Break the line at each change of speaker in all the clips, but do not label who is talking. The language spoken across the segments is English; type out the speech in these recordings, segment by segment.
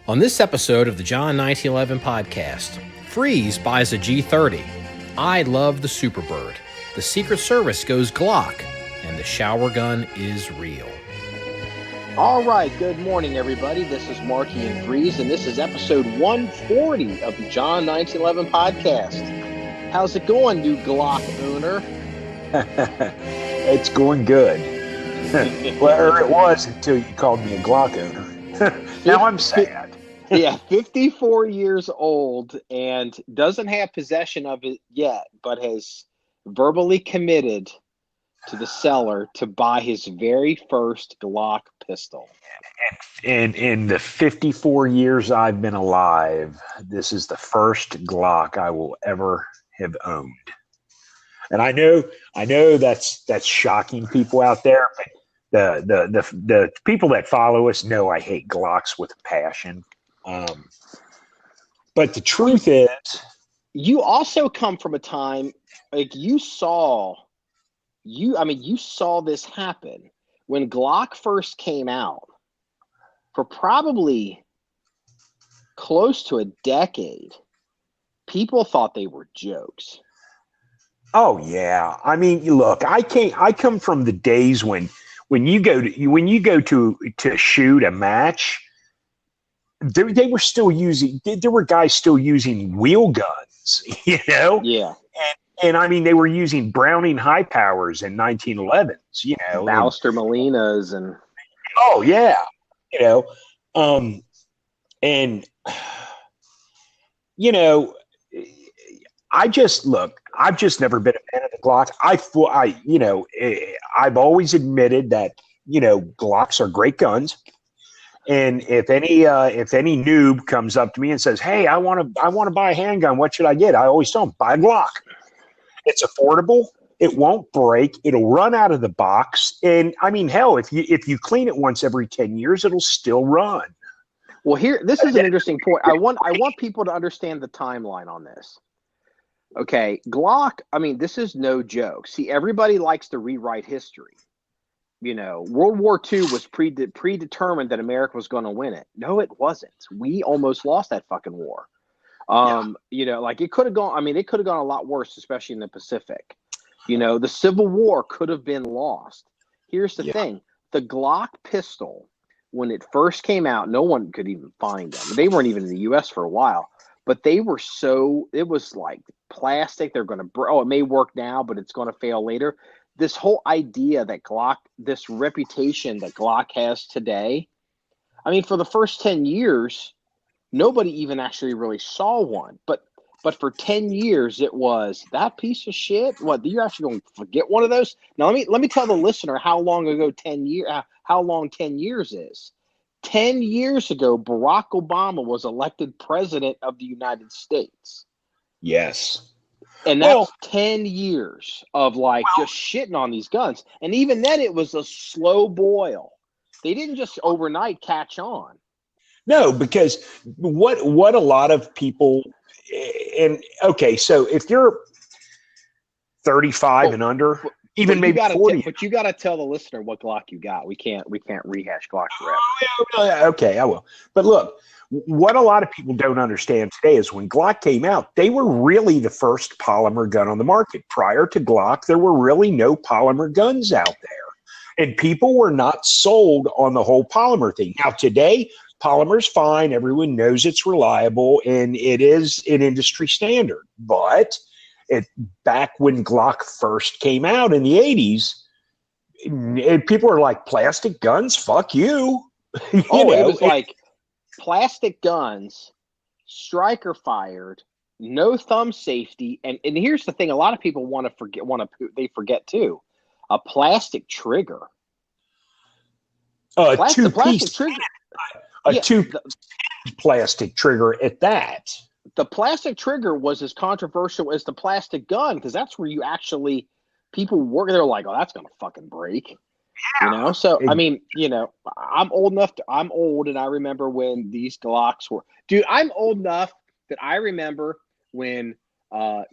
On this episode of the John 1911 podcast, Freeze buys a G30. I love the Superbird. The Secret Service goes Glock, and the shower gun is real.
All right, good morning, everybody. This is Marky and Freeze, and this is episode 140 of the John 1911 podcast. How's it going, new Glock owner?
It's going good. Well, it was until you called me a Glock owner. Now I'm sad.
Yeah, 54 years old and doesn't have possession of it yet, but has verbally committed to the seller to buy his very first Glock pistol.
And in the 54 years I've been alive, this is the first Glock I will ever have owned. And I know that's shocking people out there, but the people that follow us know I hate Glocks with passion. But the truth is,
you also come from a time like you saw this happen when Glock first came out. For probably close to a decade, people thought they were jokes.
oh yeah, I mean, look, I come from the days when you go to shoot a match. They were still using. There were guys still using wheel guns, you know.
Yeah.
And I mean, they were using Browning high powers in 1911s, you know.
Ballister Molinas and.
Oh yeah, you know, and you know, I've just never been a fan of the Glocks. I've always admitted that, you know, Glocks are great guns. And if any noob comes up to me and says, "Hey, I want to buy a handgun. What should I get?" I always tell them, buy a Glock. It's affordable. It won't break. It'll run out of the box. And I mean, hell, if you clean it once every 10 years, it'll still run.
Well, this is an interesting point. I want people to understand the timeline on this. Okay, Glock. I mean, this is no joke. See, everybody likes to rewrite history. You know, World War II was predetermined that America was going to win it. No, it wasn't. We almost lost that fucking war. You know, like it could have gone. I mean, it could have gone a lot worse, especially in the Pacific. You know, the Civil War could have been lost. Here's the thing: the Glock pistol, when it first came out, no one could even find them. They weren't even in the U.S. for a while, but they were it was like plastic. They're going to it may work now, but it's going to fail later. This whole idea that Glock, this reputation that Glock has today, I mean, for the first 10 years, nobody even actually really saw one. But for 10 years, it was that piece of shit. What, you're actually going to forget one of those? Now, let me tell the listener how long 10 years is. 10 years ago, Barack Obama was elected president of the United States.
Yes.
And that's 10 years of just shitting on these guns. And even then, it was a slow boil. They didn't just overnight catch on.
No, because what a lot of people, and okay, so if you're 35 and under, even maybe 40.
But you got to tell the listener what Glock you got. We can't rehash Glock forever.
Okay, I will. But look, what a lot of people don't understand today is when Glock came out, they were really the first polymer gun on the market. Prior to Glock, there were really no polymer guns out there. And people were not sold on the whole polymer thing. Now, today, polymer's fine. Everyone knows it's reliable, and it is an industry standard. But back when Glock first came out in the 80s, people were like, plastic guns? Fuck you.
It was like plastic guns, striker fired, no thumb safety, and here's the thing: a lot of people they forget too, a plastic trigger.
Two-piece trigger. Plastic trigger at that.
The plastic trigger was as controversial as the plastic gun because that's where people work. They're like, oh, that's gonna fucking break. You know, so I mean, you know, I'm old, and I remember when these Glocks were. Dude, I'm old enough that I remember when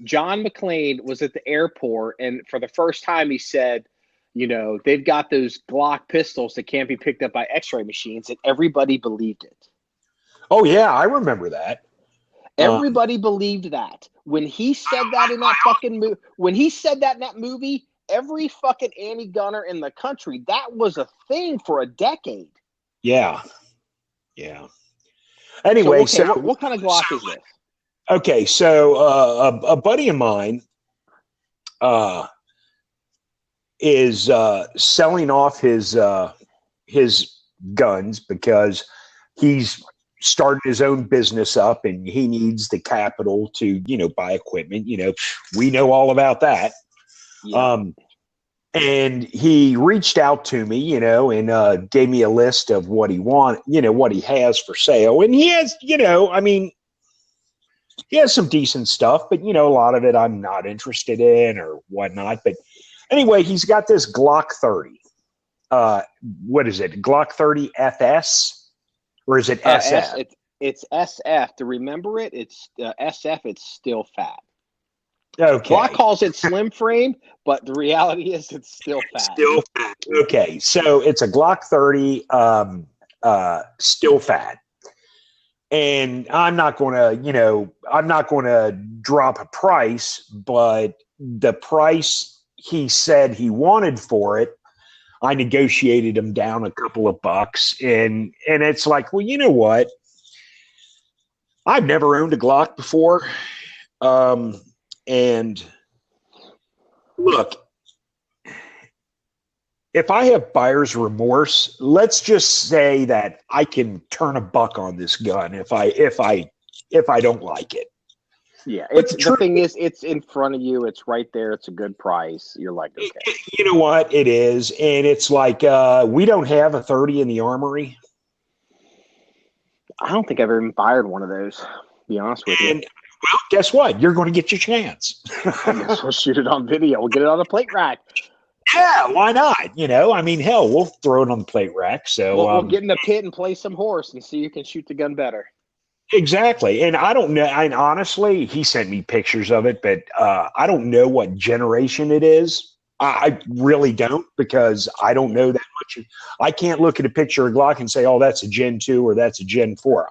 John McClane was at the airport, and for the first time he said, you know, they've got those Glock pistols that can't be picked up by X-ray machines, and everybody believed it.
Oh yeah, I remember that.
Everybody believed that. When he said that in that fucking movie, every fucking anti-gunner in the country, that was a thing for a decade.
Yeah. Yeah. Anyway,
so what kind of Glock is this?
Okay, so a buddy of mine is selling off his guns because he's started his own business up and he needs the capital to, buy equipment. We know all about that. Yeah. And he reached out to me, and gave me a list of what he what he has for sale. And he has, he has some decent stuff, but a lot of it I'm not interested in or whatnot. But anyway, he's got this Glock 30. What is it? Glock 30 FS, or is it SF?
It's SF. To remember it, it's SF. It's still fat.
Okay.
Glock calls it slim frame, but the reality is it's still fat.
Still fat. Okay, so it's a Glock 30, still fat. And I'm not going to drop a price, but the price he said he wanted for it, I negotiated him down a couple of bucks. And it's like, well, you know what? I've never owned a Glock before. And look, if I have buyer's remorse, let's just say that I can turn a buck on this gun if I don't like it.
Yeah, the thing is, it's in front of you. It's right there. It's a good price. You're like, okay.
You know what? It is, and it's like we don't have a 30 in the armory.
I don't think I've ever fired one of those. To be honest with you.
Well, guess what? You're going to get your chance.
I guess we'll shoot it on video. We'll get it on the plate rack.
Yeah, why not? Hell, we'll throw it on the plate rack. So
we'll get in the pit and play some horse and see who can shoot the gun better.
Exactly. And I don't know. And honestly, he sent me pictures of it, but I don't know what generation it is. I really don't, because I don't know that much. I can't look at a picture of Glock and say, oh, that's a Gen 2 or that's a Gen 4.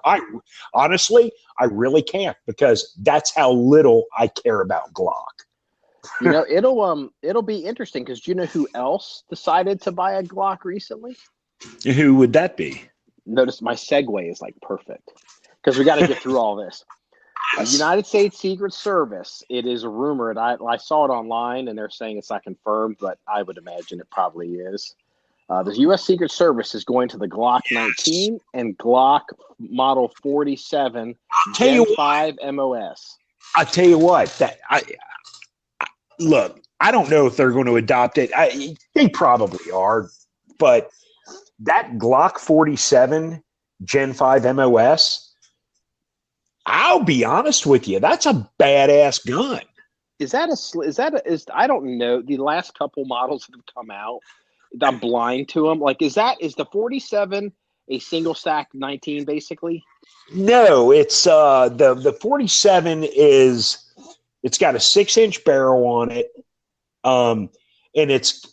Honestly, I really can't, because that's how little I care about Glock.
It'll be interesting, because do you know who else decided to buy a Glock recently?
Who would that be?
Notice my segue is like perfect, because we got to get through all this. United States Secret Service. It is rumored. I saw it online, and they're saying it's not confirmed, but I would imagine it probably is. The U.S. Secret Service is going to the Glock 19 and Glock Model 47 Gen 5 MOS.
I tell you what, look, I don't know if they're going to adopt it. They probably are, but that Glock 47 Gen 5 MOS, I'll be honest with you, that's a badass gun.
I don't know. The last couple models that have come out, I'm blind to them. Like, is the 47 a single stack 19 basically?
No, it's the 47 is, it's got a 6-inch barrel on it. And it's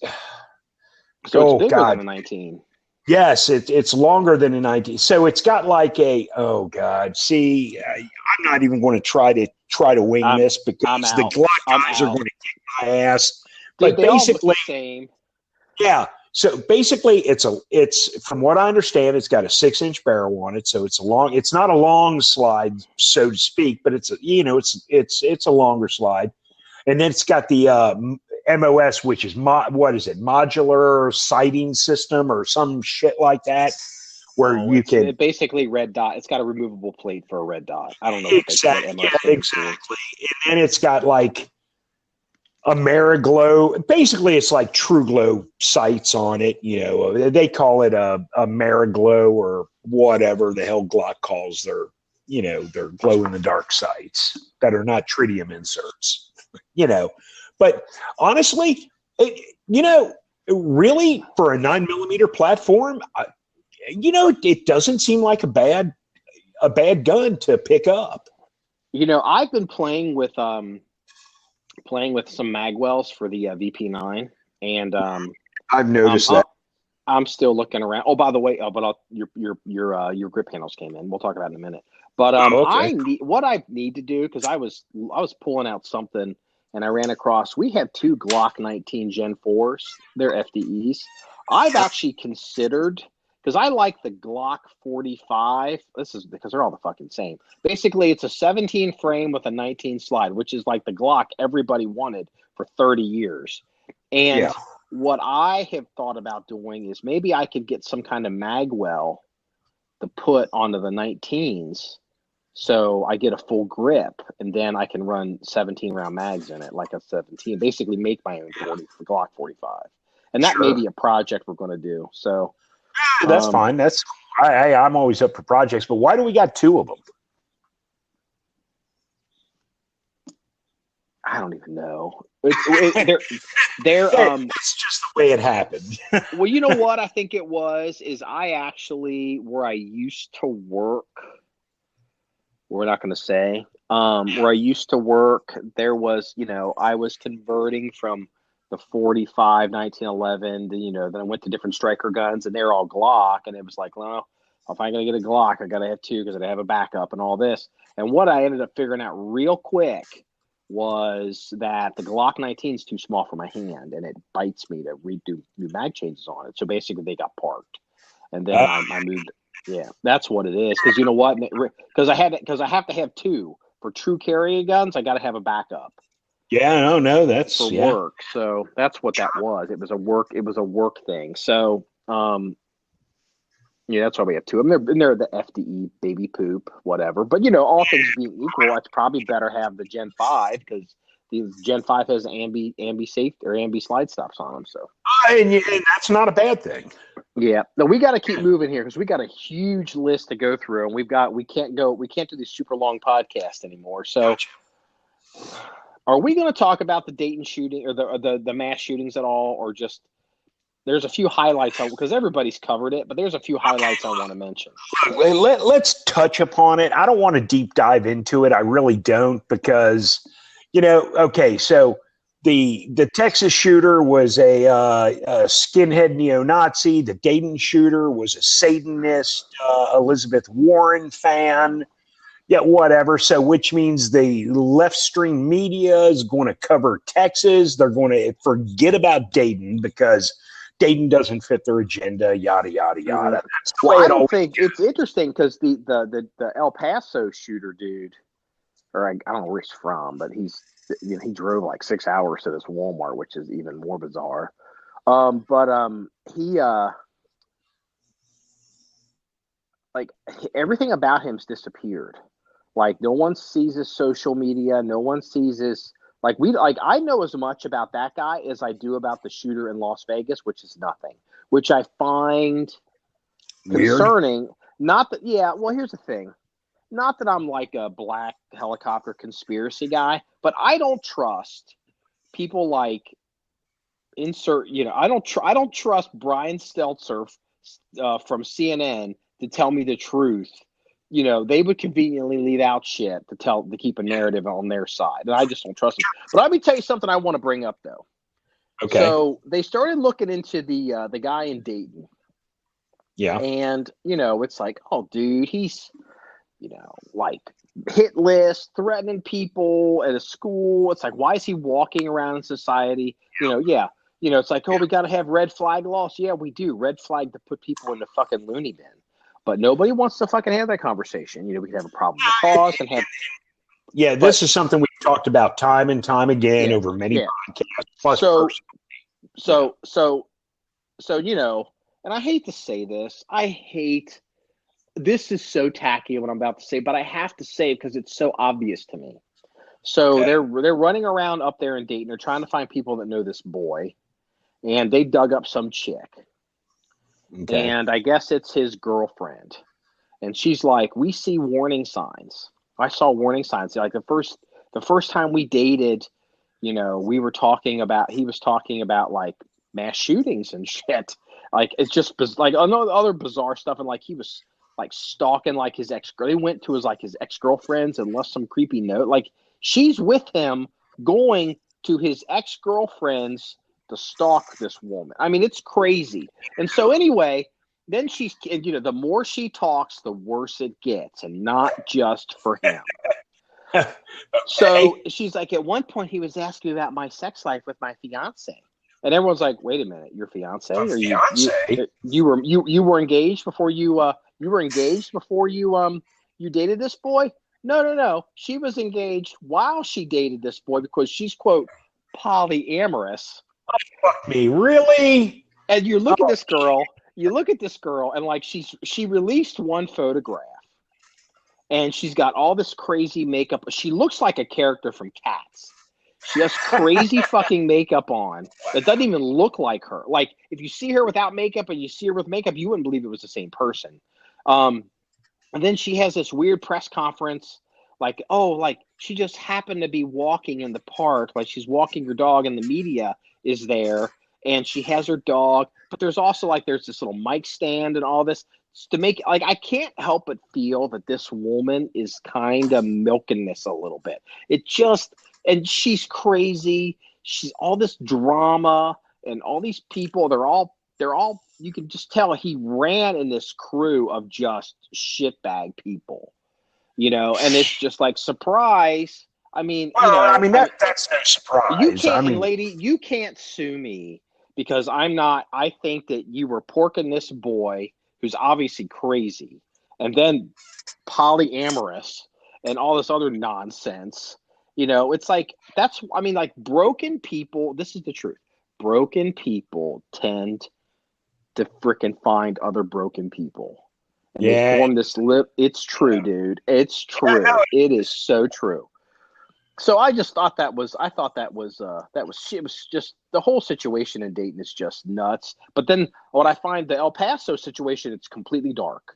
bigger than a 19.
Yes, it's longer than a 19. So it's got like oh God. See, I'm not even going to try to wing this, because the Glock guys are going to kick my ass. But
dude,
basically,
the same.
Yeah. So basically, it's from what I understand, it's got a 6-inch barrel on it. So it's not a long slide, so to speak, but it's a longer slide. And then it's got the MOS, which is modular sighting system or some shit like that, where you can
basically red dot. It's got a removable plate for a red dot. I don't know
exactly. Yeah, exactly. And then it's got like Ameriglow. Basically, it's like True Glow sights on it. They call it a Ameriglow or whatever the hell Glock calls their glow in the dark sights that are not tritium inserts. But honestly, really for a 9mm platform, it doesn't seem like a bad gun to pick up.
I've been playing with some magwells for the VP9, and
I've noticed that.
I'm still looking around. Oh, by the way, your grip handles came in. We'll talk about it in a minute. But
okay.
I need to do, because I was pulling out something and I ran across. We have 2 Glock 19 Gen 4s. They're FDEs. I've actually considered, because I like the Glock 45. This is because they're all the fucking same. Basically, it's a 17 frame with a 19 slide, which is like the Glock everybody wanted for 30 years. And what I have thought about doing is maybe I could get some kind of magwell to put onto the 19s, so I get a full grip, and then I can run 17 round mags in it, like a 17. Basically, make my own Glock 45, and that may be a project we're going to do. So
that's fine. That's I'm always up for projects, but why do we got 2 of them?
I don't even know. It's just
the way it happened.
Well, you know what I think it was is I actually, where I used to work, we're not going to say, where I used to work, there was, I was converting from the 45 1911 to, then I went to different striker guns, and they're all Glock, and it was like, well, if I'm going to get a Glock, I got to have 2 because I have a backup and all this. And what I ended up figuring out real quick was that the Glock 19 is too small for my hand, and it bites me to redo new mag changes on it. So basically, they got parked, and then I moved. Yeah, that's what it is. Because you know what? Because I have to have 2 for true carry guns. I got to have a backup.
Yeah, no, that's
for work. So that's what that was. It was a work thing. So that's why we have 2 of them. They're the FDE baby poop, whatever. But all things being equal, it's probably better have the Gen 5, because the Gen 5 has ambi safety or ambi slide stops on them. So
and that's not a bad thing.
Yeah. No, we got to keep moving here, because we got a huge list to go through, and we can't do these super long podcasts anymore. So are we going to talk about the Dayton shooting or the mass shootings at all, or just there's a few highlights because everybody's covered it, but there's a few highlights I want to mention.
Let's touch upon it. I don't want to deep dive into it. I really don't, because, okay, so the Texas shooter was a skinhead neo-Nazi. The Dayton shooter was a Satanist, Elizabeth Warren fan. Yeah, whatever. So, which means the left stream media is going to cover Texas. They're going to forget about Dayton because Dayton doesn't fit their agenda, yada, yada, yada.
Well, I don't think it's interesting, because the El Paso shooter dude, or I don't know where he's from, but he drove like 6 hours to this Walmart, which is even more bizarre. He like everything about him's disappeared. Like, no one sees his social media. No one sees his I know as much about that guy as I do about the shooter in Las Vegas, which is nothing, which I find
weird.
Concerning. Not that, well, here's the thing. Not that I'm like a black helicopter conspiracy guy, but I don't trust people like I don't trust Brian Stelter from CNN to tell me the truth. They would conveniently leave out shit to keep a narrative on their side, and I just don't trust them. But let me tell you something I want to bring up, though.
Okay.
So they started looking into the guy in Dayton.
Yeah.
And it's like, oh, dude, he's like hit list, threatening people at a school. It's like, why is he walking around in society? It's like, oh, we got to have red flag laws. Yeah, we do. Red flag to put people in the fucking loony bin. But nobody wants to fucking have that conversation. We have a problem with cause and have.
Yeah, this is something we've talked about time and time again over many podcasts. Plus and I hate to say this. This is so tacky what I'm about to say, but I have to say it because it's so obvious to me. So they're running around up there in Dayton. They're trying to find people that know this boy, and they dug up some chick. Okay. And I guess it's his girlfriend. And she's like, we see warning signs. I saw warning signs. Like the first time we dated, he was talking about like mass shootings and shit. Like, it's just like other bizarre stuff. And like, he was like stalking like his ex-girl. He went to his ex-girlfriends and left some creepy note. Like, she's with him going to his ex-girlfriend's
to stalk this woman. I mean, it's crazy. And so anyway, then she's, the more she talks, the worse it gets, and not just for him.
Okay.
So she's like, at one point he was asking about my sex life with my fiance. And everyone's like, wait a minute, your fiance? Or you were engaged before you dated this boy? No. She was engaged while she dated this boy because she's, quote, polyamorous.
Oh, fuck me, really?
And you look at this girl, and like she released one photograph, and she's got all this crazy makeup. She looks like a character from Cats. She has crazy fucking makeup on that doesn't even look like her. Like, if you see her without makeup and you see her with makeup, you wouldn't believe it was the same person. And then she has this weird press conference, like she just happened to be walking in the park, like she's walking her dog and the media is there, and she has her dog, but there's also there's this little mic stand and all this to make, I can't help but feel that this woman is kind of milking this a little bit. And she's crazy. She's all this drama and all these people. They're all, you can just tell he ran in this crew of just shitbag people, and it's just like, surprise. I mean,
that's no surprise.
You can't, lady, you can't sue me because I think that you were porking this boy who's obviously crazy and then polyamorous and all this other nonsense. It's like, broken people, this is the truth. Broken people tend to frickin' find other broken people. And they form this it's true, dude. It's true. It is so true. So I just thought it was just, the whole situation in Dayton is just nuts. But then what I find, the El Paso situation, it's completely dark.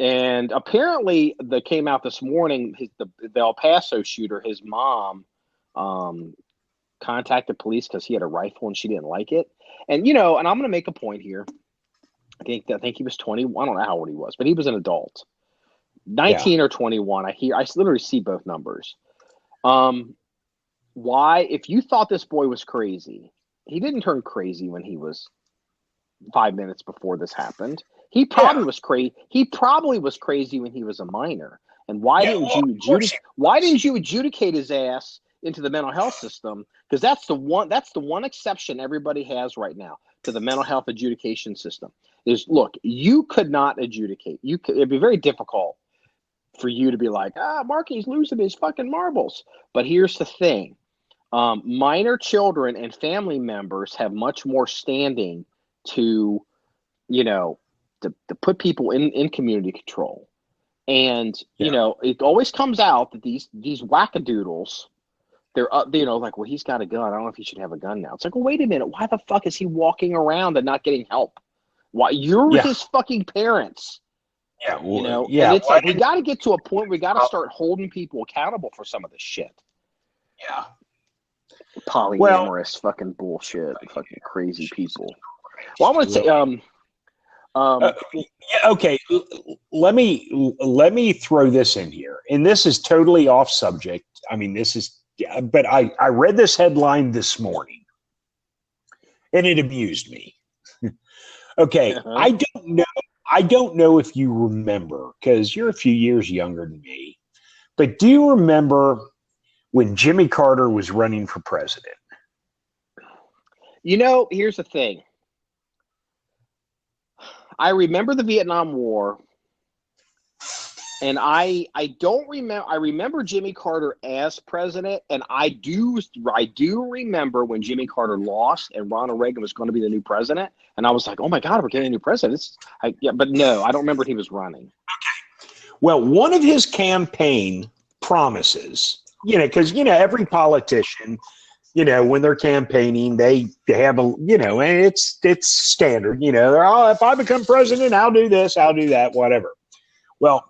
And apparently, that came out this morning, the El Paso shooter, his mom contacted police because he had a rifle and she didn't like it. And, and I'm going to make a point here. I think he was 20. I don't know how old he was, but he was an adult. 19 or 21. I literally see both numbers. Why, if you thought this boy was crazy, he didn't turn crazy when he was 5 minutes before this happened. He probably was crazy. He probably was crazy when he was a minor. And why didn't you adjudicate his ass into the mental health system? Because that's the one exception everybody has right now to the mental health adjudication system. Is, look, you could not adjudicate. It'd be very difficult for you to be like, Marky's losing his fucking marbles. But here's the thing. Minor children and family members have much more standing to put people in community control. And, it always comes out that these wackadoodles, they're like, well, he's got a gun. I don't know if he should have a gun now. It's like, well, wait a minute. Why the fuck is he walking around and not getting help? Why? You're his fucking parents.
Yeah. Well,
and it's like, we got to get to a point, we got to start holding people accountable for some of this shit.
Yeah.
Polyamorous fucking bullshit. Fucking crazy people. Well, I want to say,
okay. Let me throw this in here, and this is totally off subject. I mean, but I read this headline this morning, and it amused me. Okay, I don't know if you remember, because you're a few years younger than me, but do you remember when Jimmy Carter was running for president?
Here's the thing. I remember the Vietnam War, and I don't remember. I remember Jimmy Carter as president, and I do remember when Jimmy Carter lost and Ronald Reagan was going to be the new president, and I was like, oh my God, we're getting a new president. But no, I don't remember he was running.
Okay. Well, one of his campaign promises, because every politician, when they're campaigning, they have and it's standard, if I become president, I'll do this, I'll do that, whatever. Well,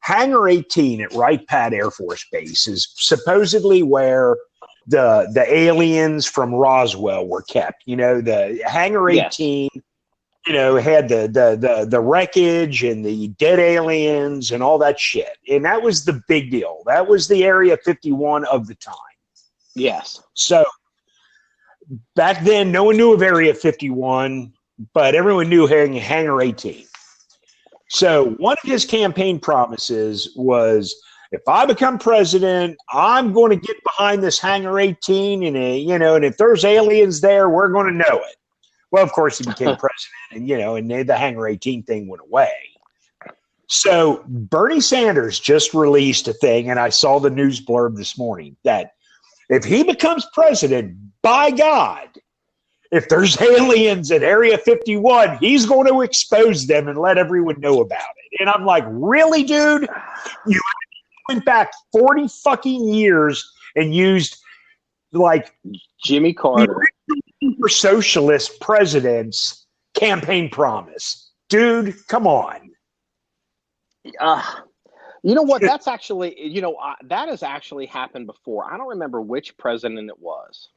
Hangar 18 at Wright Pat Air Force Base is supposedly where the aliens from Roswell were kept. The Hangar 18, had the wreckage and the dead aliens and all that shit. And that was the big deal. That was the Area 51 of the time.
Yes.
So back then, no one knew of Area 51, but everyone knew Hangar 18. So one of his campaign promises was, if I become president, I'm going to get behind this Hangar 18, and and if there's aliens there, we're going to know it. Well, of course, he became president, and the Hangar 18 thing went away. So Bernie Sanders just released a thing, and I saw the news blurb this morning, that if he becomes president, by God, if there's aliens at Area 51, he's going to expose them and let everyone know about it. And I'm like, really, dude? You went back 40 fucking years and used like
Jimmy Carter,
super socialist president's campaign promise. Dude, come on.
You know what? That's actually, that has actually happened before. I don't remember which president it was,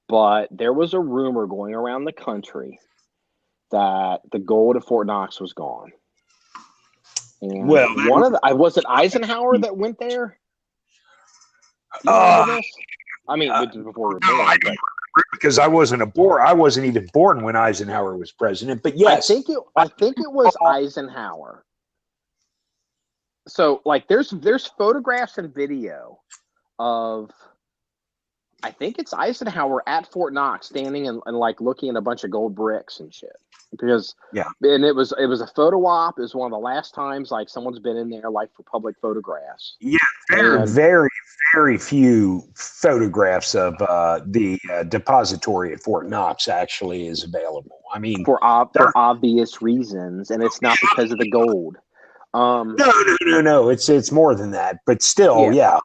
but there was a rumor going around the country that the gold at Fort Knox was gone. And was it Eisenhower that went there? I mean, before we were born,
I don't remember because I wasn't I wasn't even born when Eisenhower was president. But yes,
I think it was Eisenhower. So, like, there's photographs and video of, I think it's Eisenhower at Fort Knox standing and like looking at a bunch of gold bricks and shit. Because and it was a photo op. It was one of the last times like someone's been in there like for public photographs. Yeah,
there are very, very few photographs of the depository at Fort Knox actually is available. I mean,
for obvious reasons, and it's not because of the gold.
No. It's more than that, but still, yeah.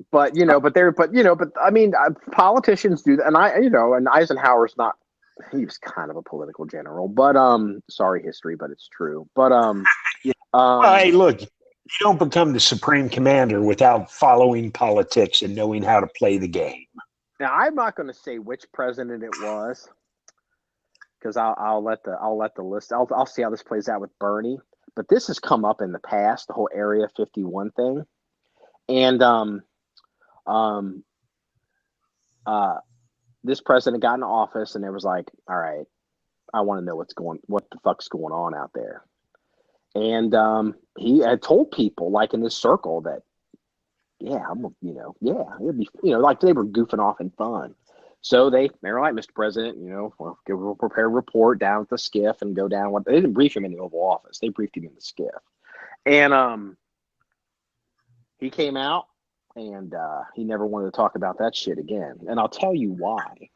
But I mean, politicians do that, and and Eisenhower's not. He was kind of a political general, but sorry, history, but it's true. But
hey, look, you don't become the supreme commander without following politics and knowing how to play the game.
Now, I'm not going to say which president it was, because I'll let the list. I'll see how this plays out with Bernie. But this has come up in the past, the whole Area 51 thing. And this president got in office and it was like, all right, I want to know what the fuck's going on out there. And he had told people like in this circle that, it'd be, like they were goofing off in fun. So they were like, Mr. President, we'll prepare a report down at the skiff and go down. They didn't brief him in the Oval Office. They briefed him in the skiff. And he came out and he never wanted to talk about that shit again. And I'll tell you why.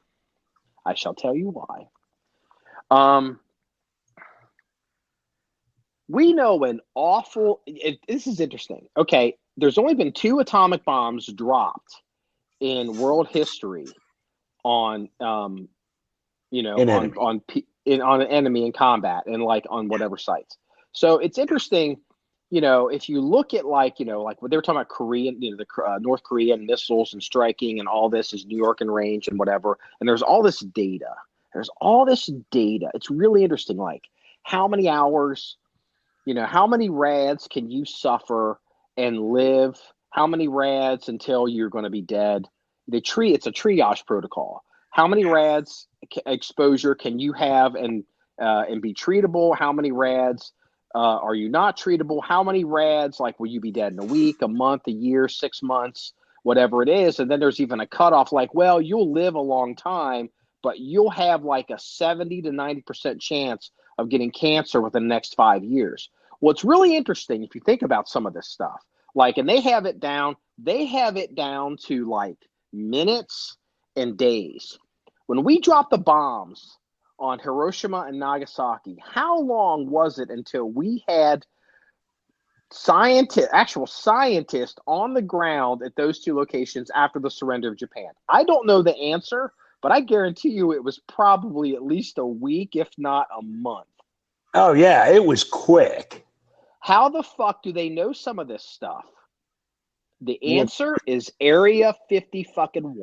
I shall tell you why. We know this is interesting. Okay, there's only been 2 atomic bombs dropped in world history on an enemy in combat and like on whatever sites. So it's interesting, if you look at like what they were talking about Korean, the North Korean missiles and striking and all this is New York in range and whatever. And there's all this data. It's really interesting. Like how many hours, how many rads can you suffer and live? How many rads until you're going to be dead? It's a triage protocol. How many rads exposure can you have and be treatable? How many rads are you not treatable? How many rads, like, will you be dead in a week, a month, a year, 6 months, whatever it is? And then there's even a cutoff like, well, you'll live a long time, but you'll have like a 70 to 90% chance of getting cancer within the next 5 years. Well, it's really interesting if you think about some of this stuff. Like, and they have it down to like minutes and days. When we dropped the bombs on Hiroshima and Nagasaki, how long was it until we had actual scientists on the ground at those 2 locations after the surrender of Japan? I don't know the answer, but I guarantee you it was probably at least a week, if not a month.
Oh, yeah, it was quick.
How the fuck do they know some of this stuff? The answer is Area 50-1.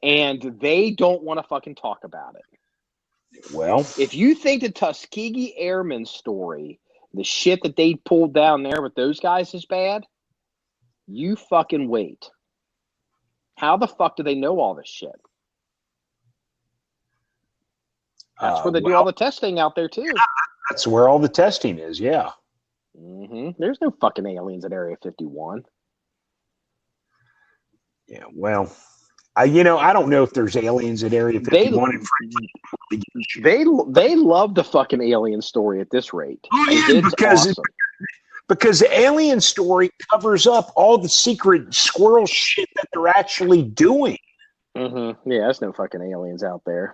And they don't want to fucking talk about it.
Well,
if you think the Tuskegee Airmen story, the shit that they pulled down there with those guys is bad, you fucking wait. How the fuck do they know all this shit? That's where they do all the testing out there too.
That's where all the testing is. Yeah.
There's no fucking aliens at Area 51.
Yeah. Well, I don't know if there's aliens at Area 51.
They love the fucking alien story at this rate.
Oh, yeah, because the alien story covers up all the secret squirrel shit that they're actually doing.
Yeah, there's no fucking aliens out there.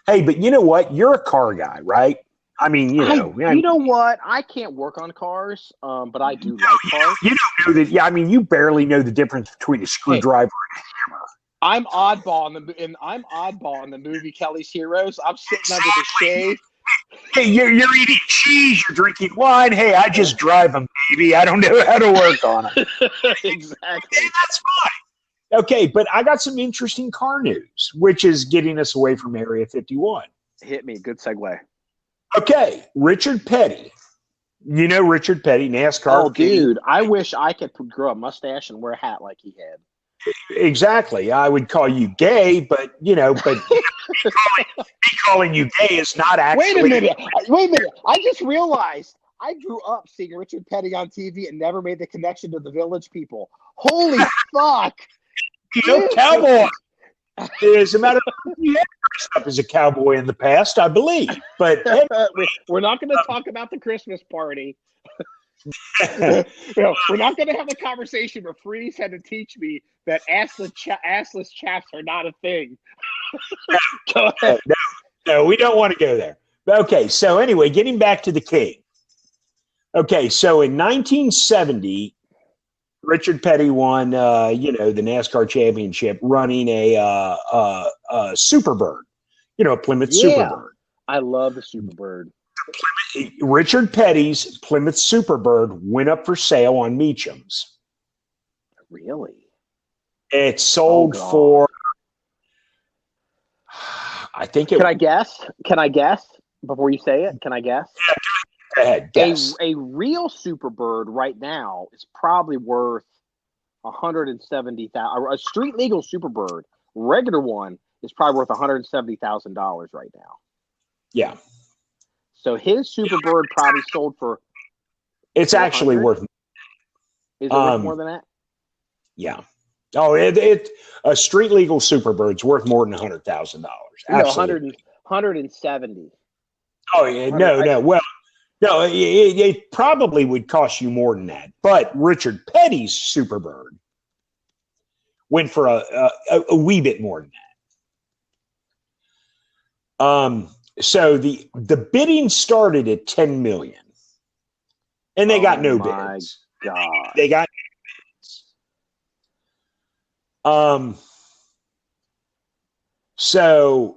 Hey, but you know what? You're a car guy, right? I mean, you know
what? I can't work on cars, but I do like cars.
You don't know that. Yeah, I mean, you barely know the difference between a screwdriver and a hammer.
I'm oddball in the movie Kelly's Heroes. I'm sitting under the shade.
Hey, you're eating cheese. You're drinking wine. Hey, I just drive them, baby. I don't know how to work on it.
Exactly.
Hey, that's fine. Okay, but I got some interesting car news, which is getting us away from Area 51.
Hit me. Good segue.
Okay, Richard Petty. You know Richard Petty, NASCAR.
Oh, dude, I wish I could grow a mustache and wear a hat like he had.
Exactly. I would call you gay, but me calling you gay is not actually.
Wait a minute. I just realized I grew up seeing Richard Petty on TV and never made the connection to the Village People. Holy fuck.
Cowboy. As a matter of fact, you have dressed up as a cowboy in the past, I believe. But
we're not going to talk about the Christmas party. We're not going to have a conversation where Freeze had to teach me that assless chaps are not a thing. Go ahead.
No, we don't want to go there. Okay, so anyway, getting back to the king. Okay, so in 1970, Richard Petty won, the NASCAR championship running a Superbird, a Plymouth Superbird.
I love the Superbird.
Richard Petty's Plymouth Superbird went up for sale on Meacham's.
Really?
It sold for, I think it.
Can I guess before you say it? Can I guess?
Yeah, go ahead. Guess.
A real Superbird right now is probably worth $170,000. A street legal Superbird, regular one, is probably worth $170,000 right now.
Yeah.
So his Superbird probably sold for.
It's actually worth.
Is it worth more than that?
Yeah. Oh, a street legal Superbird's worth more than $100,000.
No, 170.
Oh yeah, no. Well, no, it probably would cost you more than that. But Richard Petty's Superbird went for a wee bit more than that. So the bidding started at $10 million, and they got no bids.
God.
They got no bids. So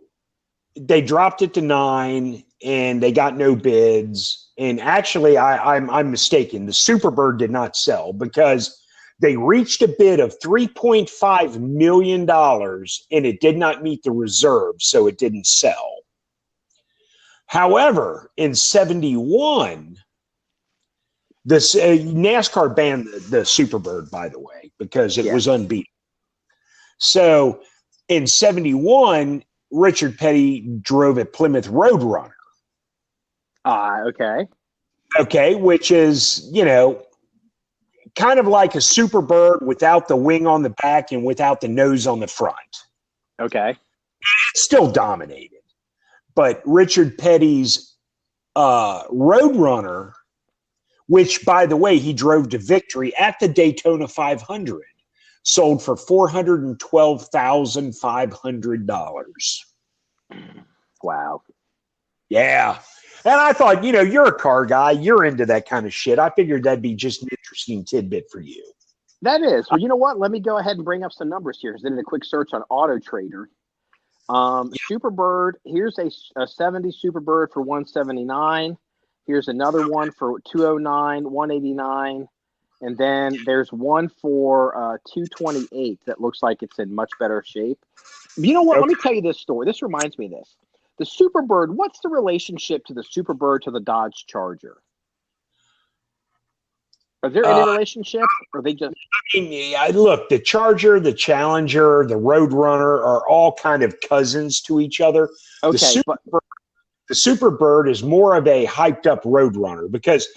they dropped it to 9, and they got no bids. And actually, I'm mistaken. The Superbird did not sell because they reached a bid of $3.5 million, and it did not meet the reserve, so it didn't sell. However, in 71, NASCAR banned the Superbird, by the way, because it was unbeaten. So in 71, Richard Petty drove a Plymouth Roadrunner.
Okay.
Okay, which is, kind of like a Superbird without the wing on the back and without the nose on the front.
Okay.
It's still dominated. But Richard Petty's Roadrunner, which, by the way, he drove to victory at the Daytona 500, sold for $412,500.
Wow.
Yeah. And I thought, you're a car guy. You're into that kind of shit. I figured that'd be just an interesting tidbit for you.
That is. Well, you know what? Let me go ahead and bring up some numbers here. I did a quick search on Auto Trader. Superbird, here's a 70 Superbird for $179. Here's another one for $209, $189. And then there's one for $228 that looks like it's in much better shape. You know what? Okay. Let me tell you this story. This reminds me of this. The Superbird, what's the relationship to the Superbird to the Dodge Charger? Is there any relationship, or they just?
I mean, look, the Charger, the Challenger, the Roadrunner are all kind of cousins to each other.
Okay,
The Superbird is more of a hyped up Roadrunner because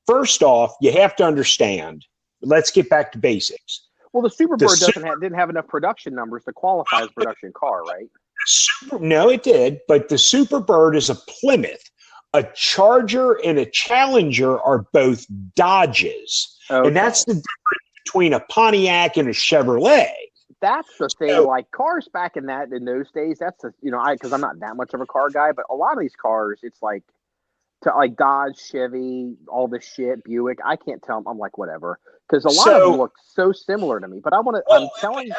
first off, you have to understand. Let's get back to basics.
Well, the Superbird didn't have enough production numbers to qualify as a production car, right?
No, it did, but the Superbird is a Plymouth. A Charger and a Challenger are both Dodges, and that's the difference between a Pontiac and a Chevrolet.
That's the thing. Like cars back in those days, that's because I'm not that much of a car guy, but a lot of these cars, it's like Dodge, Chevy, all this shit, Buick. I can't tell them. I'm like whatever, because a lot of them look so similar to me. But I'm telling you.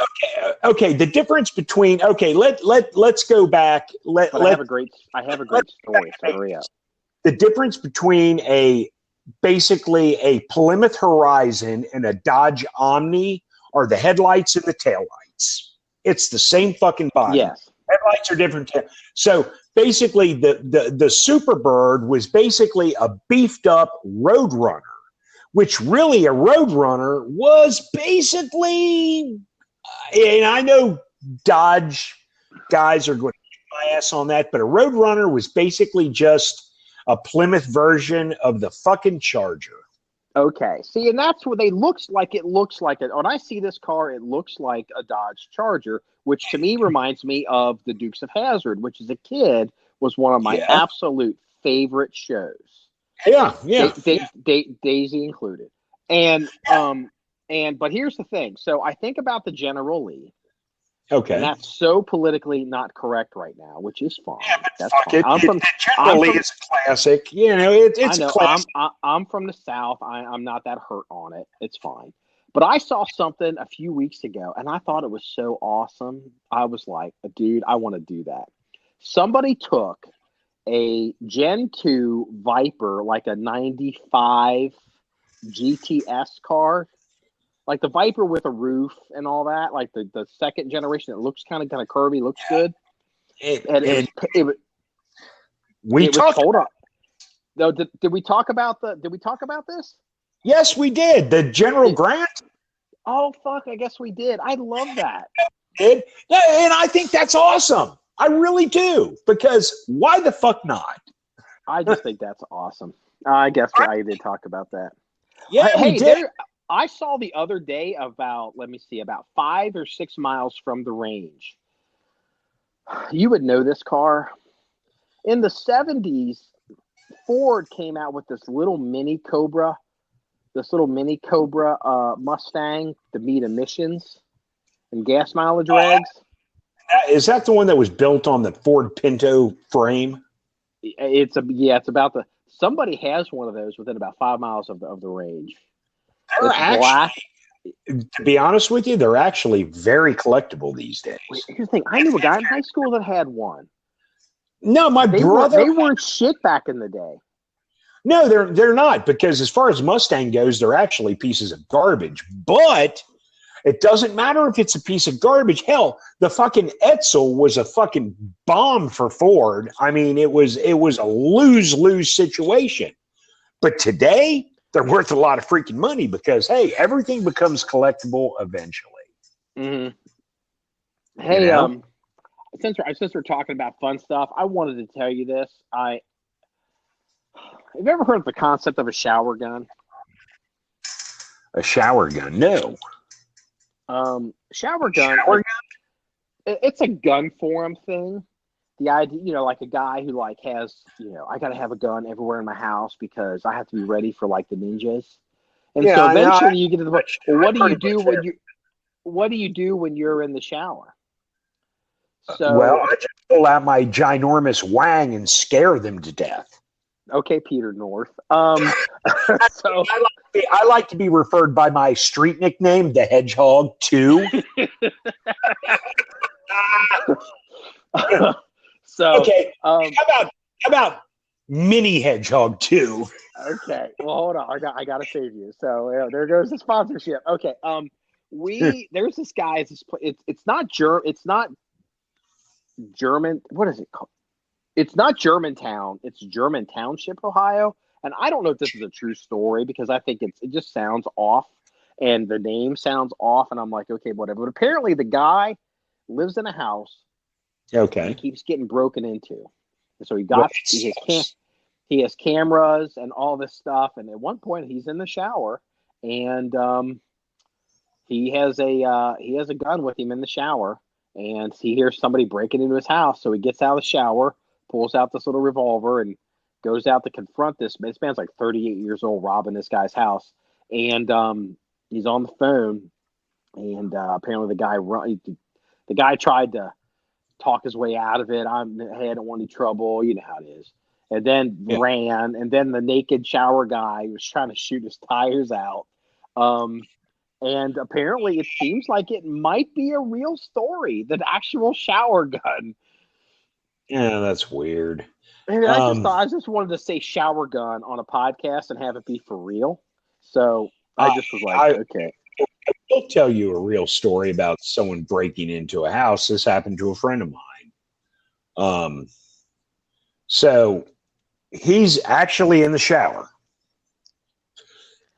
Okay. The difference between let's go back. I have a great
story. So hurry up.
The difference between basically a Plymouth Horizon and a Dodge Omni are the headlights and the taillights. It's the same fucking body.
Yes.
Headlights are different. So basically the Superbird was basically a beefed up Roadrunner, which really a Roadrunner was basically, and I know Dodge guys are going to kick my ass on that, but a Roadrunner was basically just a Plymouth version of the fucking Charger.
Okay. See, and that's what it looks like it. When I see this car, it looks like a Dodge Charger, which to me reminds me of the Dukes of Hazzard, which as a kid was one of my absolute favorite shows.
Yeah.
Daisy included. But here's the thing. So I think about the General Lee.
Okay.
And that's so politically not correct right now, which is fine.
Yeah, but
that's
fuck
fine.
it's classic. You know, it's classic.
I'm from the South. I'm not that hurt on it. It's fine. But I saw something a few weeks ago, and I thought it was so awesome. I was like, dude, I want to do that. Somebody took a Gen 2 Viper, like a 95 GTS car, like the Viper with a roof and all that, like the second generation that looks kind of curvy, looks good. Did we talk about this?
Yes, we did. The General Grant.
Oh fuck! I guess we did. I love that.
And I think that's awesome. I really do, because why the fuck not?
I just think that's awesome. I guess I did talk about that.
Yeah, we did.
I saw the other day about 5 or 6 miles from the range. You would know this car. In the 70s, Ford came out with this little mini Cobra Mustang to meet emissions and gas mileage regs.
Is that the one that was built on the Ford Pinto frame?
It's about somebody has one of those within about 5 miles of the range. Black.
To be honest with you, they're actually very collectible these days.
Here's the thing: I knew a guy in high school that had one.
No,
they weren't shit back in the day.
No, they're not, because as far as Mustang goes, they're actually pieces of garbage. But it doesn't matter if it's a piece of garbage. Hell, the fucking Edsel was a fucking bomb for Ford. I mean, it was a lose-lose situation. But today, they're worth a lot of freaking money because, hey, everything becomes collectible eventually.
Mm-hmm. Hey, since we're talking about fun stuff, I wanted to tell you this. Have you ever heard of the concept of a shower gun?
A shower gun? No.
Shower gun? It's a gun forum thing. The idea, like a guy who has, I got to have a gun everywhere in my house because I have to be ready for the ninjas. And so eventually you get to the point. Well, what do you do when you're in the shower? So,
I just pull out my ginormous wang and scare them to death.
Okay, Peter North.
So I like to be referred by my street nickname, the Hedgehog 2.
So
okay, how about Mini Hedgehog 2?
Okay, well hold on, I gotta save you. So there goes the sponsorship. Okay, there's this guy. It's not German. What is it called? It's not Germantown. It's German Township, Ohio. and I don't know if this is a true story because I think it just sounds off, and the name sounds off, and I'm like, okay, whatever. But apparently, the guy lives in a house.
Okay.
And keeps getting broken into, and so he has cameras and all this stuff. And at one point, he's in the shower, and he has a gun with him in the shower, and he hears somebody breaking into his house. So he gets out of the shower, pulls out this little revolver, and goes out to confront this man. This man's like 38 years old, robbing this guy's house, and he's on the phone, and apparently the guy tried to talk his way out of it. Hey, I don't want any trouble. You know how it is. And then ran. And then the naked shower guy was trying to shoot his tires out. And apparently it seems like it might be a real story, the actual shower gun.
Yeah, that's weird.
And I just wanted to say shower gun on a podcast and have it be for real. So I just was like, okay.
I'll tell you a real story about someone breaking into a house. This happened to a friend of mine. So he's actually in the shower,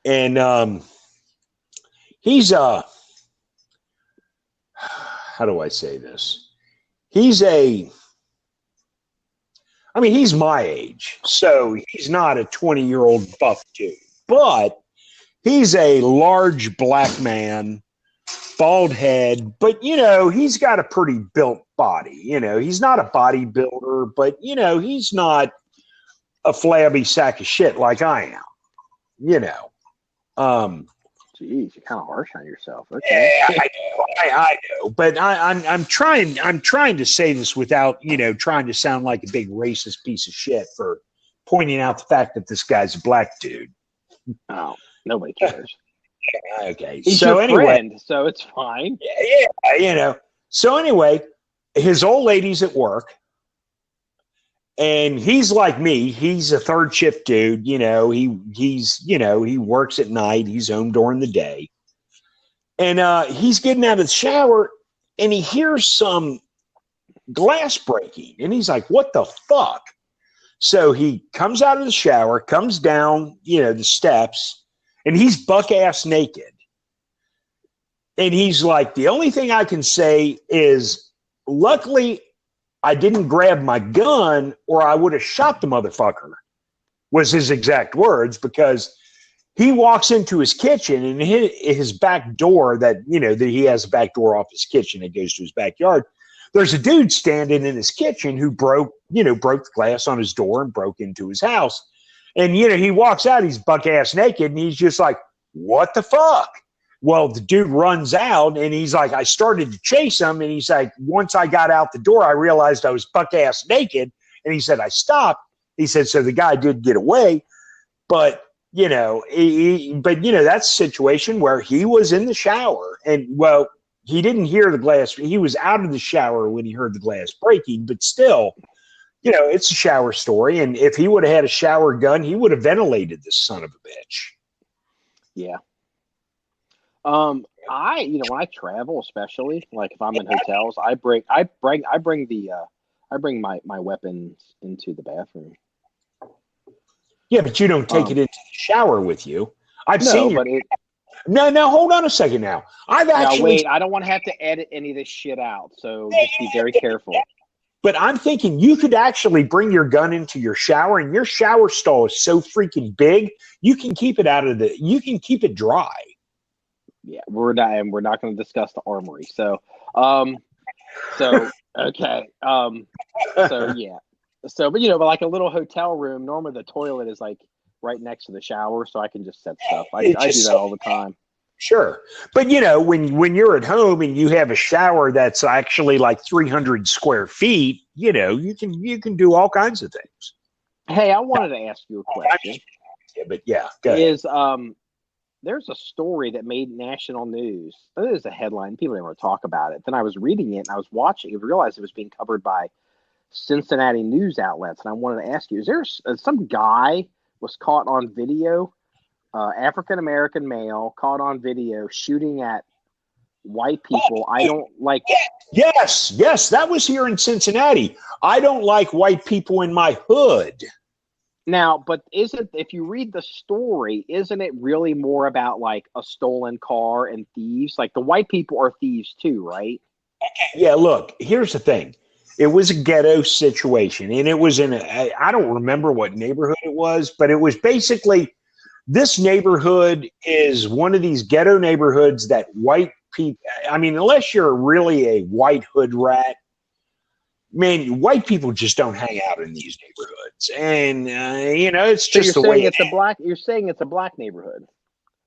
and he's how do I say this? He's my age, so he's not a 20-year-old buff dude, but he's a large black man, bald head, but, he's got a pretty built body. He's not a bodybuilder, but, he's not a flabby sack of shit like I am,
Jeez, you're kind of harsh on yourself. Okay.
Yeah, I know, but I'm trying to say this without, trying to sound like a big racist piece of shit for pointing out the fact that this guy's a black dude.
Oh. Nobody cares.
Okay.
He's
so
your
anyway,
friend, so it's fine.
Yeah. So anyway, his old lady's at work, and he's like me. He's a third shift dude. He works at night. He's home during the day, and he's getting out of the shower, and he hears some glass breaking, and he's like, "What the fuck?" So he comes out of the shower, comes down, the steps. And he's buck-ass naked. And he's like, the only thing I can say is, luckily, I didn't grab my gun or I would have shot the motherfucker, was his exact words, because he walks into his kitchen and his back door that he has a back door off his kitchen that goes to his backyard. There's a dude standing in his kitchen who broke the glass on his door and broke into his house. And, he walks out, he's buck-ass naked, and he's just like, what the fuck? Well, the dude runs out, and he's like, I started to chase him, and he's like, once I got out the door, I realized I was buck-ass naked, and he said, I stopped. He said, so the guy did get away, but, that's a situation where he was in the shower, and, well, he didn't hear the glass. He was out of the shower when he heard the glass breaking, but still – it's a shower story, and if he would have had a shower gun, he would have ventilated this son of a bitch.
Yeah. When I travel, especially like if I'm in hotels, I bring my weapons into the bathroom.
Yeah, but you don't take it into the shower with you. I've seen you. No, hold on a second now.
Wait, I don't want to have to edit any of this shit out, so just be very careful.
But I'm thinking you could actually bring your gun into your shower, and your shower stall is so freaking big, you can keep it you can keep it dry.
Yeah, we're not going to discuss the armory. So, okay. So yeah. So, but but like a little hotel room, normally the toilet is like right next to the shower, so I can just set stuff. I do that all the time.
Sure. But, when you're at home and you have a shower that's actually like 300 square feet, you can do all kinds of things.
Hey, I wanted to ask you a question.
Yeah, go ahead.
There's a story that made national news. There's a headline. People didn't want to talk about it. Then I was reading it and I was watching it, realized it was being covered by Cincinnati news outlets. And I wanted to ask you, is there some guy was caught on video, African-American male caught on video shooting at white people? I don't like.
Yes, that was here in Cincinnati. I don't like white people in my hood.
Now, but if you read the story, isn't it really more about like a stolen car and thieves? Like the white people are thieves too, right?
Yeah, look, here's the thing. It was a ghetto situation, and it was I don't remember what neighborhood it was, but it was basically this neighborhood is one of these ghetto neighborhoods that white people, I mean, unless you're really a white hood rat, man, white people just don't hang out in these neighborhoods. And, it's
So
just the way
you're saying it's a black neighborhood.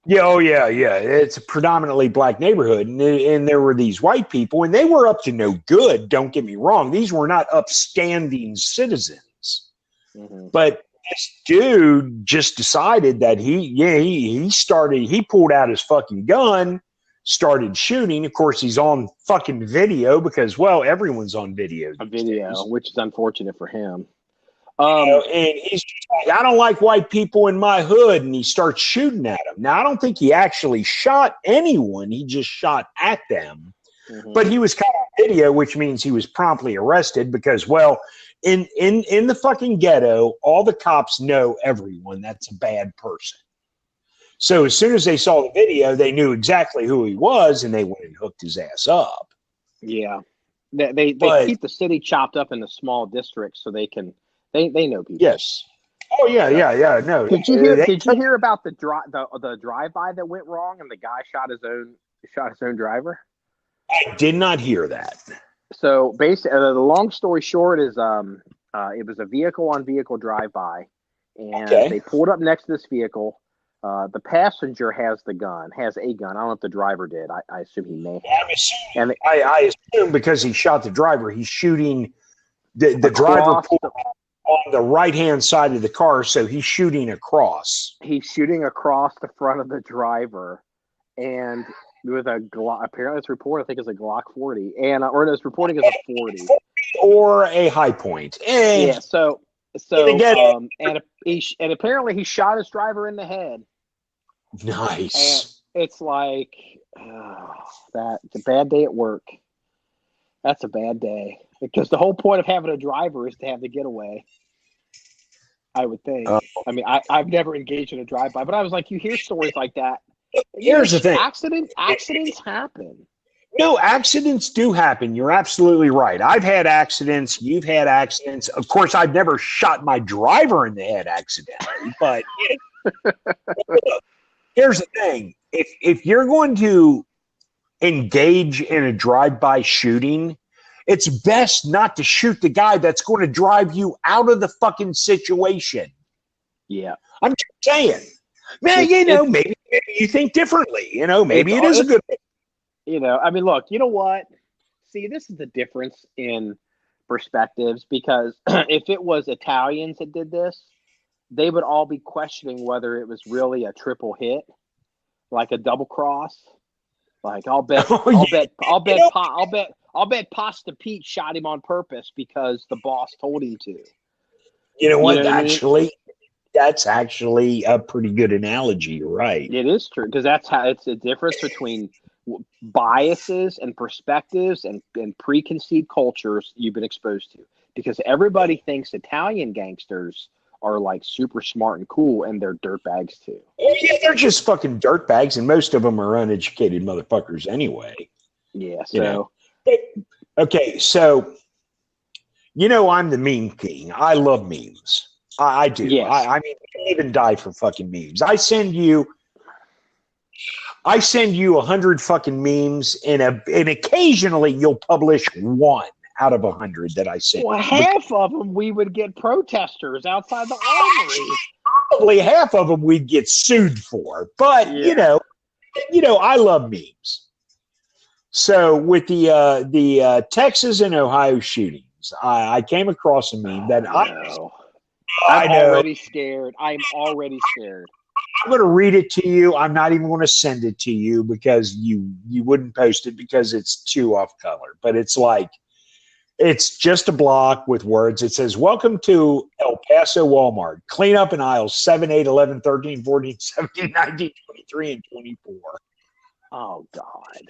Yeah, oh yeah, yeah. It's a predominantly black neighborhood, and there were these white people, and they were up to no good. Don't get me wrong; these were not upstanding citizens.
Mm-hmm.
But this dude just decided that he pulled out his fucking gun, started shooting. Of course, he's on fucking video because, well, everyone's on video.
Which is unfortunate for him.
And he's just like, I don't like white people in my hood, and he starts shooting at them. Now, I don't think he actually shot anyone; he just shot at them. Mm-hmm. But he was caught on video, which means he was promptly arrested because, well, in the fucking ghetto, all the cops know everyone that's a bad person. So as soon as they saw the video, they knew exactly who he was, and they went and hooked his ass up.
Yeah, they keep the city chopped up into small districts so they can. They know people.
Yes. Oh yeah. No.
Did you hear about the drive-by that went wrong and the guy shot his own driver?
I did not hear that.
So basically, the long story short is it was a vehicle-on-vehicle drive-by, and they pulled up next to this vehicle. The passenger has a gun. I don't know if the driver did. I assume he may have.
I assume because he shot the driver, he's shooting the driver pulled on the right-hand side of the car, so he's shooting across.
He's shooting across the front of the driver, and with a Glock. Apparently, it's reported. I think it's a Glock 40, and it's reporting as a 40
or a high point. And
yeah. So, and apparently he shot his driver in the head.
Nice.
And it's like it's a bad day at work. That's a bad day because the whole point of having a driver is to have the getaway. I would think. I mean, I've never engaged in a drive-by, but I was like, you hear stories like that.
Here's the thing.
Accidents happen.
No, accidents do happen. You're absolutely right. I've had accidents. You've had accidents. Of course, I've never shot my driver in the head accidentally, but here's the thing. If you're going to engage in a drive-by shooting, it's best not to shoot the guy that's going to drive you out of the fucking situation.
Yeah.
I'm just saying. Man, maybe you think differently. Maybe it is a good thing.
I mean, look, you know what? See, this is the difference in perspectives because if it was Italians that did this, they would all be questioning whether it was really a triple hit, like a double cross. Like I'll bet Pasta Pete shot him on purpose because the boss told him to.
You know what? That's actually a pretty good analogy. You're right.
It is true because that's how it's the difference between biases and perspectives and preconceived cultures you've been exposed to. Because everybody thinks Italian gangsters are like super smart and cool, and they're dirtbags too.
Oh, yeah, they're just fucking dirtbags, and most of them are uneducated motherfuckers anyway.
Yeah. So.
Okay, so I'm the meme king. I love memes. I do. Yes. I mean, I can even die for fucking memes. I send you 100 fucking memes, and occasionally you'll publish one out of 100 that I send.
Well, half of them we would get protesters outside the armory.
Probably half of them we'd get sued for. But I love memes. So with the Texas and Ohio shootings, I came across a meme that
I'm already scared. I'm already scared.
I'm going to read it to you. I'm not even going to send it to you because you wouldn't post it because it's too off color. But it's just a block with words. It says, "Welcome to El Paso Walmart. Clean up in aisles 7, 8, 11, 13, 14, 17, 19, 23, and 24.
Oh, God.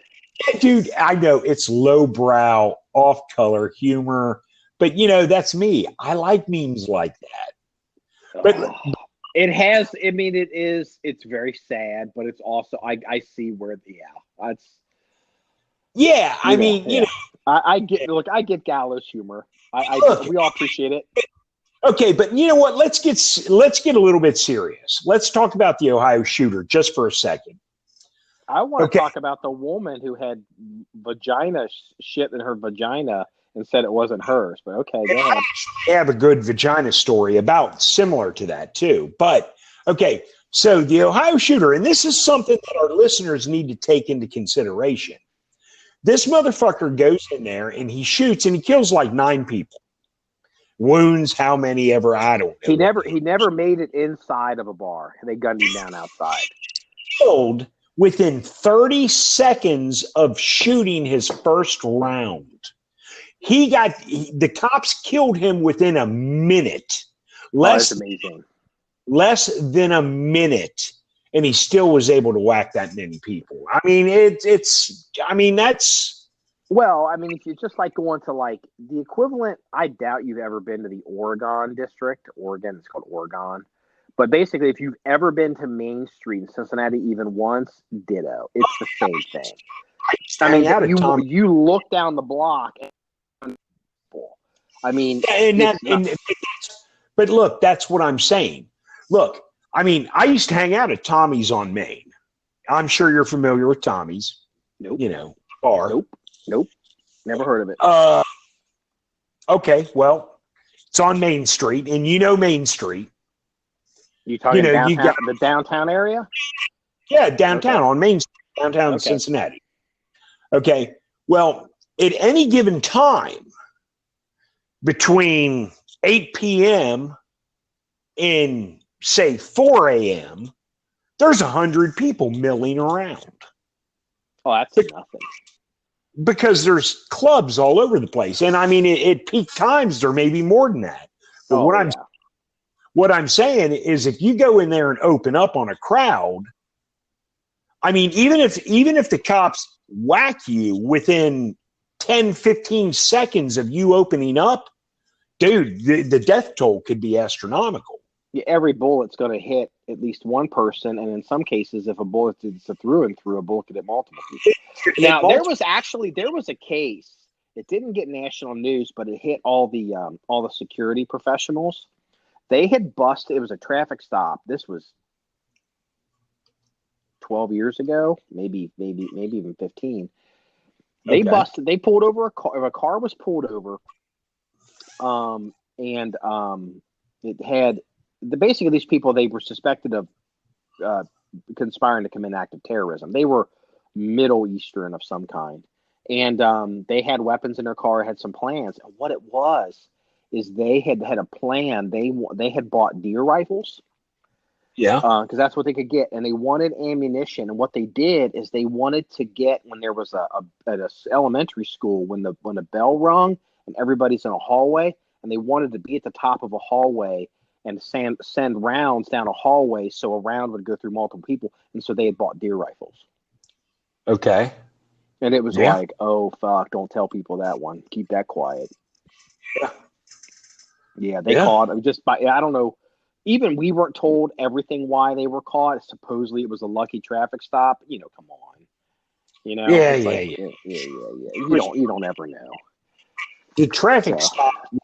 Dude, I know it's lowbrow, off-color humor, but, that's me. I like memes like that. But
it has. I mean, it is. It's very sad, but it's also. I see where. Yeah, that's.
yeah, I mean,
yeah.
you know,
I get. Look, I get gallows humor. We all appreciate it.
okay, but you know what? Let's get a little bit serious. Let's talk about the Ohio shooter just for a second.
I want to talk about the woman who had vagina shit in her vagina and said it wasn't hers. But okay, go ahead.
I have a good vagina story about similar to that too. But okay, so the Ohio shooter, and this is something that our listeners need to take into consideration. This motherfucker goes in there and he shoots and he kills like 9 people. Wounds how many ever, I don't know.
He never made it inside of a bar. They gunned him down outside.
Killed within 30 seconds of shooting his first round. The cops killed him within a minute.
That's amazing.
Less than a minute, and he still was able to whack that many people. I mean, that's.
Well, I mean, if you just like going to like the equivalent, I doubt you've ever been to the Oregon district. Oregon, it's called Oregon. But basically, if you've ever been to Main Street in Cincinnati even once, ditto. It's the same thing. I mean, you look down the block. I mean,
but look, that's what I'm saying. Look, I mean, I used to hang out at Tommy's on Main. I'm sure you're familiar with Tommy's.
Nope.
You know, bar.
Nope. Never heard of it.
Okay, well, it's on Main Street, and you know Main Street.
You talking downtown, the downtown area?
Yeah, downtown on Main Street, downtown Cincinnati. Okay, well, at any given time between 8 p.m. and, say, 4 a.m., there's 100 people milling around.
Oh, that's nothing.
Because there's clubs all over the place. And, I mean, at peak times, there may be more than that. But what I'm saying is if you go in there and open up on a crowd, I mean, even if the cops whack you within 10, 15 seconds of you opening up, dude, the death toll could be astronomical.
Yeah, every bullet's going to hit at least one person, and in some cases, if a bullet is a through and through, a bullet could hit multiple people. Now, there was a case. It didn't get national news, but it hit all the security professionals. They had busted. It was a traffic stop. This was 12 years ago, maybe even 15. They busted. They pulled over a car. A car was pulled over, and it had basically these people. They were suspected of conspiring to commit active terrorism. They were Middle Eastern of some kind, and they had weapons in their car. Had some plans. And what it was is they had a plan. They had bought deer rifles.
Yeah.
Because that's what they could get. And they wanted ammunition. And what they did is they wanted to get, when there was at a elementary school, when the bell rung and everybody's in a hallway, and they wanted to be at the top of a hallway and send rounds down a hallway so a round would go through multiple people. And so they had bought deer rifles.
Okay.
And it was like, oh, fuck, don't tell people that one. Keep that quiet.
Yeah.
Yeah, they caught it just by, I don't know. Even we weren't told everything why they were caught. Supposedly it was a lucky traffic stop. You know, come on. You know?
Yeah.
You don't ever know.
The traffic stop was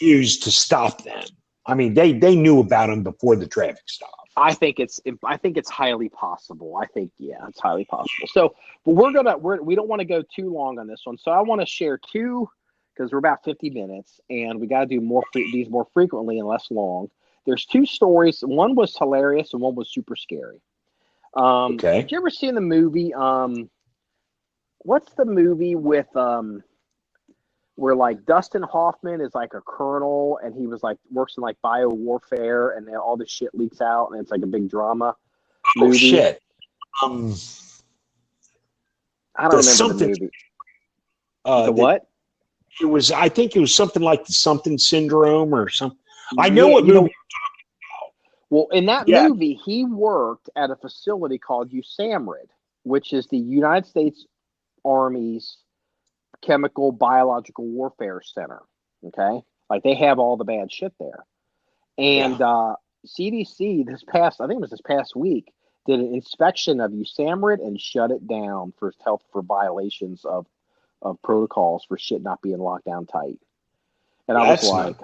used to stop them. I mean, they knew about them before the traffic stop.
I think it's highly possible. I think, it's highly possible. So, but we don't want to go too long on this one. So I want to share two, because we're about 50 minutes and we got to do these more frequently and less long. There's two stories. One was hilarious and one was super scary. Did you ever see the movie? What's the movie with where like Dustin Hoffman is like a colonel and he was like works in like bio warfare and then all this shit leaks out and it's like a big drama movie.
Shit.
I don't remember the movie. What?
I think it was something like the something syndrome or something. I know what movie you're talking about.
Well, in that movie, he worked at a facility called USAMRIID, which is the United States Army's Chemical Biological Warfare Center. Okay? Like they have all the bad shit there. And CDC this past week, did an inspection of USAMRIID and shut it down for violations of protocols for shit not being locked down tight. And I was like,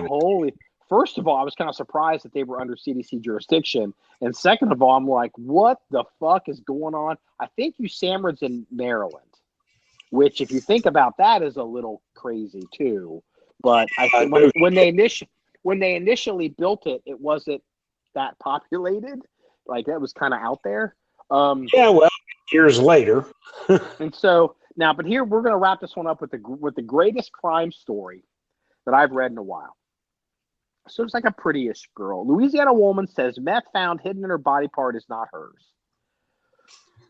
holy. First of all, I was kind of surprised that they were under CDC jurisdiction. And second of all, I'm like, what the fuck is going on? I think USAMRIID's in Maryland, which, if you think about that, is a little crazy too. But I think when they initially built it, it wasn't that populated. Like, that was kind of out there.
Years later.
And so now, but here we're going to wrap this one up with the greatest crime story that I've read in a while. So it's like a pretty-ish girl. Louisiana woman says meth found hidden in her body part is not hers.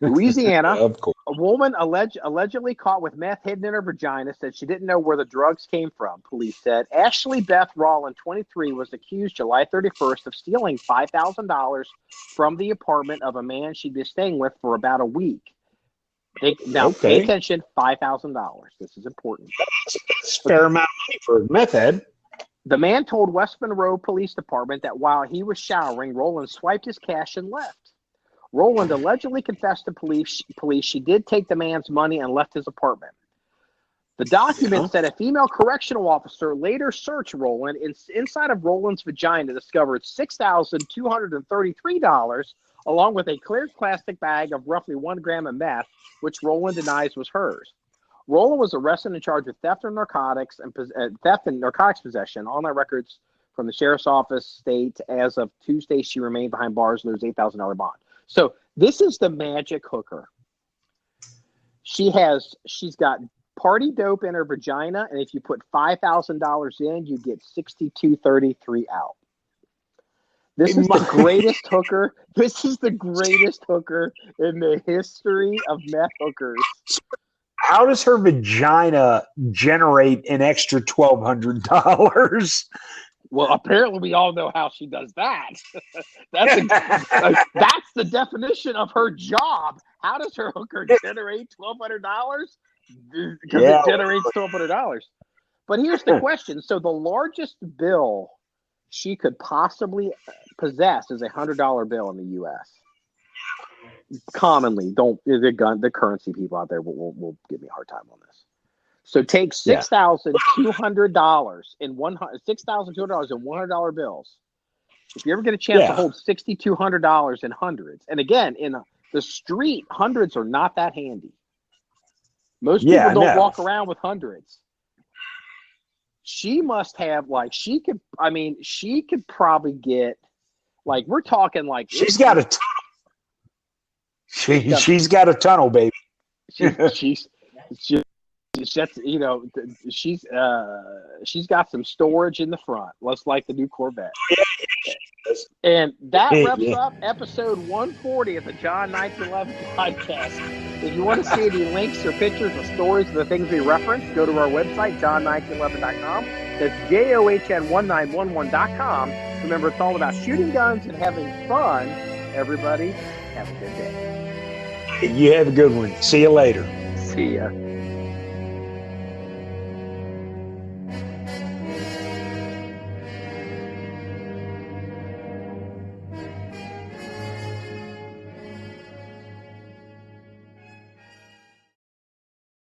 Louisiana,
of course.
A woman allegedly caught with meth hidden in her vagina said she didn't know where the drugs came from, police said. Ashley Beth Rawlin, 23, was accused July 31st of stealing $5,000 from the apartment of a man she'd been staying with for about a week. Pay attention, $5,000. This is important.
That's a fair amount of money for a meth head.
The man told West Monroe Police Department that while he was showering, Roland swiped his cash and left. Roland allegedly confessed to police she did take the man's money and left his apartment. The document said a female correctional officer later searched Roland. Inside of Roland's vagina discovered $6,233, along with a clear plastic bag of roughly 1 gram of meth, which Roland denies was hers. Roland was arrested and charged with theft and narcotics possession. All night records from the sheriff's office state as of Tuesday she remained behind bars and there's $8,000 bond. So this is the magic hooker. She's got party dope in her vagina, and if you put $5,000 in, you get $6,233 out. This is the greatest hooker. This is the greatest hooker in the history of meth hookers.
How does her vagina generate an extra $1,200?
Well, apparently we all know how she does that. That's the definition of her job. How does her hooker generate $1,200? Because it generates $1,200. But here's the question. So the largest bill she could possibly possess is a $100 bill in the U.S. Commonly, the currency people out there will give me a hard time on this. So take $6,200 in $100 bills. If you ever get a chance to hold $6,200 in hundreds, and again, in the street, hundreds are not that handy. Most people don't walk around with hundreds. She must have she could probably get we're talking
she's got a tunnel. She's got a tunnel, baby.
She's got some storage in the front, less like the new Corvette. And that wraps up episode 140 of the John 1911 podcast. If you want to see any links or pictures or stories of the things we reference, go to our website, john1911.com. That's JOHN1911.com. Remember, it's all about shooting guns and having fun. Everybody, have a good day.
You have a good one. See you later.
See ya.